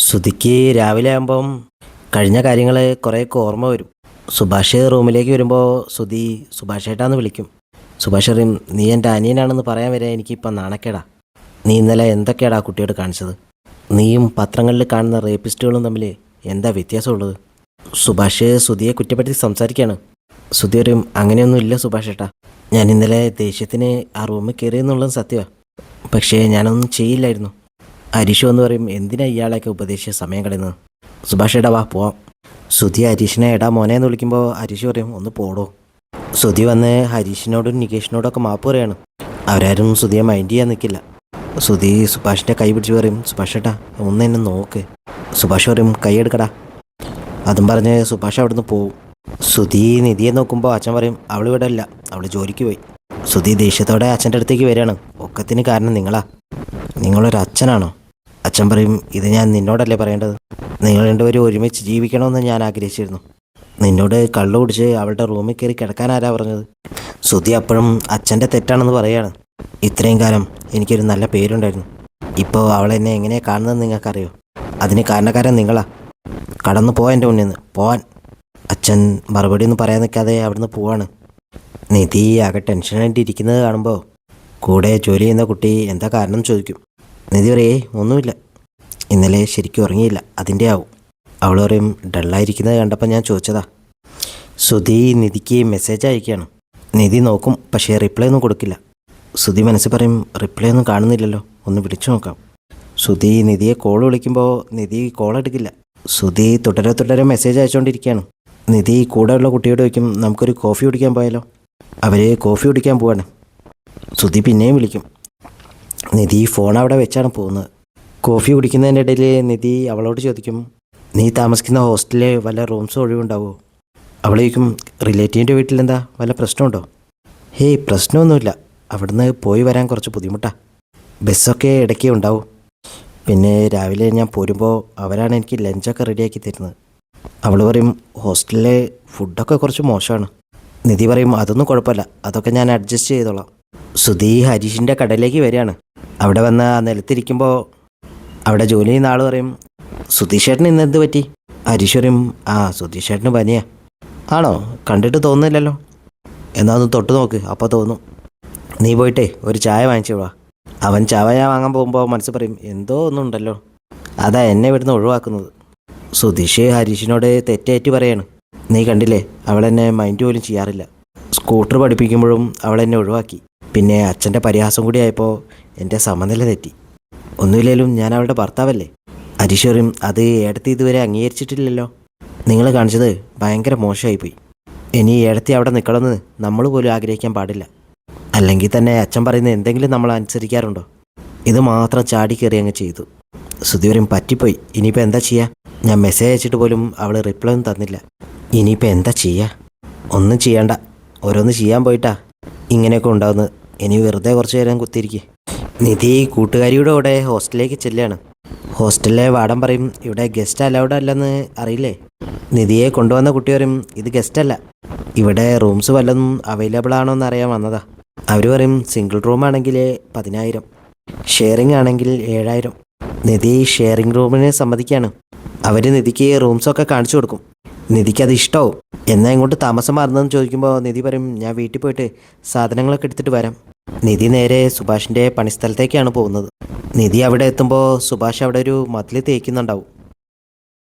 സുധിക്ക് രാവിലെ ആകുമ്പം കഴിഞ്ഞ കാര്യങ്ങൾ കുറേയൊക്കെ ഓർമ്മ വരും. സുഭാഷ് റൂമിലേക്ക് വരുമ്പോൾ സുധി സുഭാഷ് ഏട്ടാന്ന് വിളിക്കും. സുഭാഷ് അറിയും, നീ എൻ്റെ അനിയനാണെന്ന് പറയാൻ വരെ എനിക്കിപ്പം നാണക്കേടാ. നീ ഇന്നലെ എന്തൊക്കെയാടാ കുട്ടിയോട് കാണിച്ചത്? നീയും പത്രങ്ങളിൽ കാണുന്ന റേപ്പിസ്റ്റുകളും തമ്മിൽ എന്താ വ്യത്യാസമുള്ളത്? സുഭാഷ് സുധിയെ കുറ്റപ്പെടുത്തി സംസാരിക്കുകയാണ്. സുധി അറിയും, അങ്ങനെയൊന്നും ഇല്ല സുഭാഷ് ഏട്ടാ. ഞാൻ ഇന്നലെ ദേഷ്യത്തിന് ആ റൂമിൽ കയറിയെന്നുള്ളത് സത്യമാണ്. പക്ഷേ ഞാനൊന്നും ചെയ്യില്ലായിരുന്നു. ഹരീഷ് എന്ന് പറയും, എന്തിനാ ഇയാളെയൊക്കെ ഉപദേശിച്ച സമയം കളയുന്നത്? സുഭാഷ് ഏടാ വാ പോവാം. സുധി ഹരീഷിനെ എടാ മോനെ എന്ന് വിളിക്കുമ്പോൾ ഹരീഷ് പറയും, ഒന്ന് പോടോ. സുധി വന്ന് ഹരീഷിനോടും നികേഷിനോടൊക്കെ മാപ്പ് പറയാണ്. അവരാരും സുധിയെ മൈൻഡ് ചെയ്യാൻ നിൽക്കില്ല. സുധി സുഭാഷിൻ്റെ കൈ പിടിച്ച് പറയും, സുഭാഷ് ഏട്ടാ ഒന്ന് എന്നെ നോക്ക്. സുഭാഷ് പറയും, കൈ എടുക്കടാ. അതും പറഞ്ഞ് സുഭാഷ് അവിടുന്ന് പോവും. സുധി നിധിയെ നോക്കുമ്പോൾ അച്ഛൻ പറയും, അവൾ ഇവിടെ അല്ല, അവൾ ജോലിക്ക് പോയി. സുധി ദേഷ്യത്തോടെ അച്ഛൻ്റെ അടുത്തേക്ക് വരികയാണ്. ഒക്കത്തിന് കാരണം നിങ്ങളാ. നിങ്ങളൊരു അച്ഛനാണോ? അച്ഛൻ പറയും, ഇത് ഞാൻ നിന്നോടല്ലേ പറയേണ്ടത്? നിങ്ങൾ രണ്ടുപേരും ഒരുമിച്ച് ജീവിക്കണമെന്ന് ഞാൻ ആഗ്രഹിച്ചിരുന്നു. നിന്നോട് കള്ളു കുടിച്ച് അവളുടെ റൂമിൽ കയറി കിടക്കാൻ ആരാ പറഞ്ഞത്? സുധി അപ്പോഴും അച്ഛൻ്റെ തെറ്റാണെന്ന് പറയാണ്. ഇത്രയും കാലം എനിക്കൊരു നല്ല പേരുണ്ടായിരുന്നു. ഇപ്പോൾ അവളെന്നെ എങ്ങനെയാണ് കാണുന്നതെന്ന് നിങ്ങൾക്കറിയോ? അതിന് കാരണക്കാരൻ നിങ്ങളാ. കടന്നു പോവാൻ എൻ്റെ മുന്നിൽ നിന്ന് പോവാൻ. അച്ഛൻ മറുപടി ഒന്നും പറയാൻ നിൽക്കാതെ അവിടുന്ന് പോവാണ്. നിധി ആകെ ടെൻഷനായിട്ട് ഇരിക്കുന്നത് കാണുമ്പോൾ കൂടെ ജോലി ചെയ്യുന്ന കുട്ടി എന്താ കാരണം ചോദിക്കും. നിധി പറയേ, ഒന്നുമില്ല, ഇന്നലെ ശരിക്കും ഉറങ്ങിയില്ല, അതിൻ്റെ ആവും. അവൾ പറയും, ഡള്ളായിരിക്കുന്നത് കണ്ടപ്പോൾ ഞാൻ ചോദിച്ചതാ. സുധി നിധിക്ക് മെസ്സേജ് അയക്കുകയാണ്. നിധി നോക്കും, പക്ഷേ റിപ്ലൈ ഒന്നും കൊടുക്കില്ല. സുധി മനസ്സിൽ പറയും, റിപ്ലൈ ഒന്നും കാണുന്നില്ലല്ലോ, ഒന്ന് വിളിച്ചു നോക്കാം. സുധി നിധിയെ കോൾ വിളിക്കുമ്പോൾ നിധി കോൾ എടുക്കില്ല. സുധി തുടരെ മെസ്സേജ് അയച്ചുകൊണ്ടിരിക്കുകയാണ്. നിധി കൂടെയുള്ള കുട്ടിയോട് ചോദിക്കും, നമുക്കൊരു കോഫി കുടിക്കാൻ പോയാലോ? അവർ കോഫി കുടിക്കാൻ പോവാണ്. സുധി പിന്നെയും വിളിക്കും. നിധി ഫോൺ അവിടെ വെച്ചാണ് പോകുന്നത്. കോഫി കുടിക്കുന്നതിൻ്റെ ഇടയിൽ നിധി അവളോട് ചോദിക്കും, നീ താമസിക്കുന്ന ഹോസ്റ്റലിൽ വല്ല റൂംസ് ഒഴിവുണ്ടാവുമോ? അവൾ ചോദിക്കും, റിലേറ്റീവിൻ്റെ വീട്ടിലെന്താ വല്ല പ്രശ്നമുണ്ടോ? ഹേയ്, പ്രശ്നമൊന്നുമില്ല, അവിടുന്ന് പോയി വരാൻ കുറച്ച് ബുദ്ധിമുട്ടാണ്. ബസ്സൊക്കെ ഇടയ്ക്ക് ഉണ്ടാവും. പിന്നെ രാവിലെ ഞാൻ പോരുമ്പോൾ അവരാണ് എനിക്ക് ലഞ്ചൊക്കെ റെഡിയാക്കി തരുന്നത്. അവൾ പറയും, ഹോസ്റ്റലിലെ ഫുഡൊക്കെ കുറച്ച് മോശമാണ്. നിധി പറയും, അതൊന്നും കുഴപ്പമില്ല, അതൊക്കെ ഞാൻ അഡ്ജസ്റ്റ് ചെയ്തോളാം. സുധി ഹരീഷിൻ്റെ കടയിലേക്ക് വരികയാണ്. അവിടെ വന്ന് ആ നിലത്തിരിക്കുമ്പോൾ അവിടെ ജോലി ചെയ്യുന്ന ആൾ പറയും, സുധീഷേട്ടന് ഇന്ന് എന്ത് പറ്റി? ഹരീഷ് പറയും, സുധീഷേട്ടന് പനിയാ. ആണോ? കണ്ടിട്ട് തോന്നുന്നില്ലല്ലോ. എന്നാൽ ഒന്ന് തൊട്ട് നോക്ക്, അപ്പോൾ തോന്നും. നീ പോയിട്ടേ ഒരു ചായ വാങ്ങിച്ചു വാ. അവൻ ചായ വാങ്ങാൻ പോകുമ്പോൾ മനസ്സ് പറയും, എന്തോ ഒന്നുണ്ടല്ലോ, അതാ എന്നെ ഇവിടുന്ന് ഒഴിവാക്കുന്നത്. സുധീഷ് ഹരീഷിനോട് തെറ്റേറ്റ് പറയാണ്. നീ കണ്ടില്ലേ, അവളെന്നെ മൈൻഡ് പോലും ചെയ്യാറില്ല. സ്കൂട്ടർ പഠിപ്പിക്കുമ്പോഴും അവളെന്നെ ഒഴിവാക്കി. പിന്നെ അച്ഛൻ്റെ പരിഹാസം കൂടി ആയപ്പോൾ എൻ്റെ സമനില തെറ്റി. ഒന്നുമില്ലേലും ഞാൻ അവളുടെ ഭർത്താവല്ലേ. ഹരീഷ് പറയും, അത് ഏടത്തി ഇതുവരെ അംഗീകരിച്ചിട്ടില്ലല്ലോ. നിങ്ങൾ കാണിച്ചത് ഭയങ്കര മോശമായിപ്പോയി. ഇനി ഏടത്തി അവിടെ നിൽക്കണമെന്ന് നമ്മൾ പോലും ആഗ്രഹിക്കാൻ പാടില്ല. അല്ലെങ്കിൽ തന്നെ അച്ഛൻ പറയുന്നത് എന്തെങ്കിലും നമ്മൾ അനുസരിക്കാറുണ്ടോ? ഇത് മാത്രം ചാടി കയറി അങ്ങ് ചെയ്തു. സുധി പറയും, പറ്റിപ്പോയി, ഇനിയിപ്പോൾ എന്താ ചെയ്യുക? ഞാൻ മെസ്സേജ് അയച്ചിട്ട് പോലും അവൾ റിപ്ലൈ ഒന്നും തന്നില്ല. ഇനിയിപ്പോൾ എന്താ ചെയ്യുക? ഒന്നും ചെയ്യണ്ട, ഓരോന്ന് ചെയ്യാൻ പോയിട്ടാ ഇങ്ങനെയൊക്കെ ഉണ്ടാകുന്നത്. ഇനി വെറുതെ കുറച്ച് നേരം കുത്തിയിരിക്കുക. നിധി കൂട്ടുകാരിയുടെ കൂടെ ഹോസ്റ്റലിലേക്ക് ചെല്ലുകയാണ്. ഹോസ്റ്റലിലെ വാർഡൻ പറയും, ഇവിടെ ഗസ്റ്റ് അലൗഡ് അല്ലെന്ന് അറിയില്ലേ? നിധിയെ കൊണ്ടുവന്ന കുട്ടി പറയും, ഇത് ഗസ്റ്റ് അല്ല, ഇവിടെ റൂംസ് വല്ലതും അവൈലബിൾ ആണോ എന്ന് അറിയാൻ വന്നതാ. അവർ പറയും, സിംഗിൾ റൂം ആണെങ്കിൽ 10,000, ഷെയറിംഗ് ആണെങ്കിൽ 7,000. നിധി ഷെയറിംഗ് റൂമിന് സമ്മതിക്കുകയാണ്. അവർ നിധിക്ക് റൂംസൊക്കെ കാണിച്ചു കൊടുക്കും. നിധിക്ക് അത് ഇഷ്ടമാവും. എന്നാൽ ഇങ്ങോട്ട് താമസം മാറുന്നതെന്ന് ചോദിക്കുമ്പോൾ നിധി പറയും, ഞാൻ വീട്ടിൽ പോയിട്ട് സാധനങ്ങളൊക്കെ എടുത്തിട്ട് വരാം. നിധി നേരെ സുഭാഷിൻ്റെ പണിസ്ഥലത്തേക്കാണ് പോകുന്നത്. നിധി അവിടെ എത്തുമ്പോൾ സുഭാഷ് അവിടെ ഒരു മതിൽ തേക്കുന്നുണ്ടാവും.